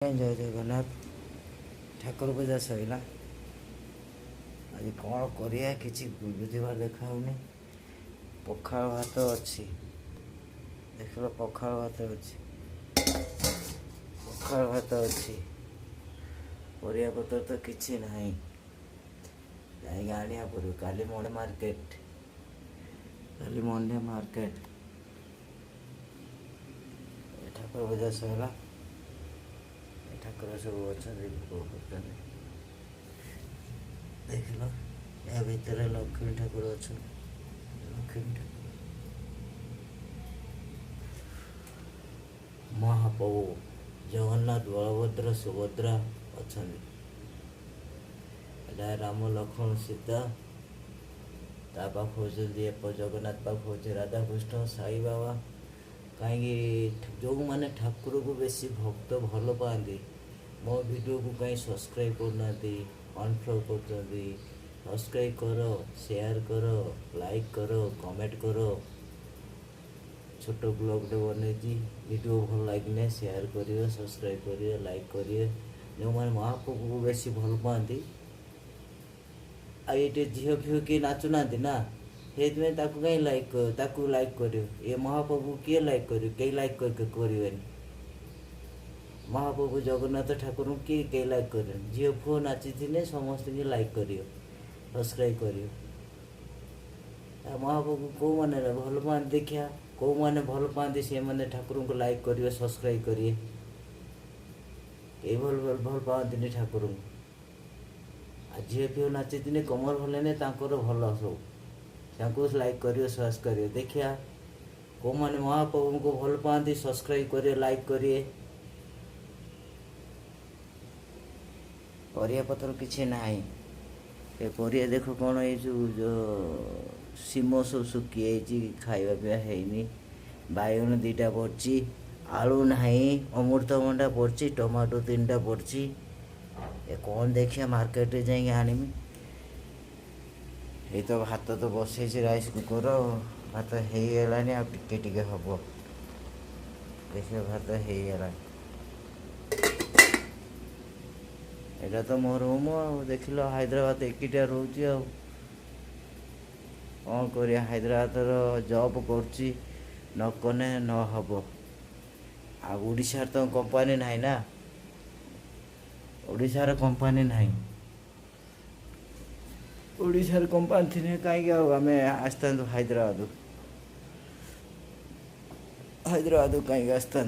जय जगन्नाथ ठाकुर पूजा सैला आज कौन करिया किसी बुझीबार देखाऊनी पखाल भात अच्छी देख लो पखाल भात अच्छी परिया पत्र तो किसी ना जाए आने पड़ो काली मंडे मार्केट ठाकुर पूजा सैला ठाकुर सब अच्छा देख लो या भितर लक्ष्मी ठाकुर अच्छा लक्ष्मी ठाकुर महाप्रभु जगन्नाथ बलभद्र सुभद्रा अच्छा राम लक्ष्मण सीता पाखे जगन्नाथ पाखे राधा कृष्ण साई बाबा कहीं जो मैंने ठाकुर को बेसी भक्त भल पाती मो वीडियो को कहीं सब्सक्राइब करना अनफॉलो कर सब्सक्राइब करो शेयर करो लाइक करो कमेंट करो छोट ब्लॉग बन वीडियो भल लगे शेयर करिए सब्सक्राइब करिए लाइक करिए जो मैंने महाप्रभु को बेसी भल पाती ये झील फील किए नाचुना ना से कहीं लाइक लाइक कर ये महाप्रभु किए लाइक कर लाइक कर महाप्रभु जगन्नाथ ठाकुर किए लाइक कर झील फुओ नाची समस्त की लाइक कर सब्सक्राइब कर महाप्रभु कौ मैंने भल पाती देखिया कौ मैंने भल पाती से मैंने ठाकुर को लाइक करिए सब्सक्राइब करिए भल पाती ठाकुर को झील फील नाची कमर भले भल सब लाइक करिए सर्च करिए देखिया कौ मैंने महाप्रभु को भल पाती सब्सक्राइब करिए लाइक करिए परिया पत्र किसी ना ये परिया देख कौन ये जो सीम सब सुखी खावा पीवा है बैगन दीटा पड़ी आलू ना अमृतभंडा पड़ी टमाटो 3टा पड़ी ये कौन देखिए मार्केट जाइए आनमी ये तो भात तो बसई राइस कुकर भात होगलानी आ टिके हम देखिए भात होगला यहाँ तो मो रूम देख लो हैदराबाद एकिटा रोची कौन कर हैदराबाद जॉब कर नकने न हम आशार तो कंपानी ना ओडिशार कंपानी ना ओडिशार कंपानी थी कहीं आम आसता हैदराबाद कहीं आसता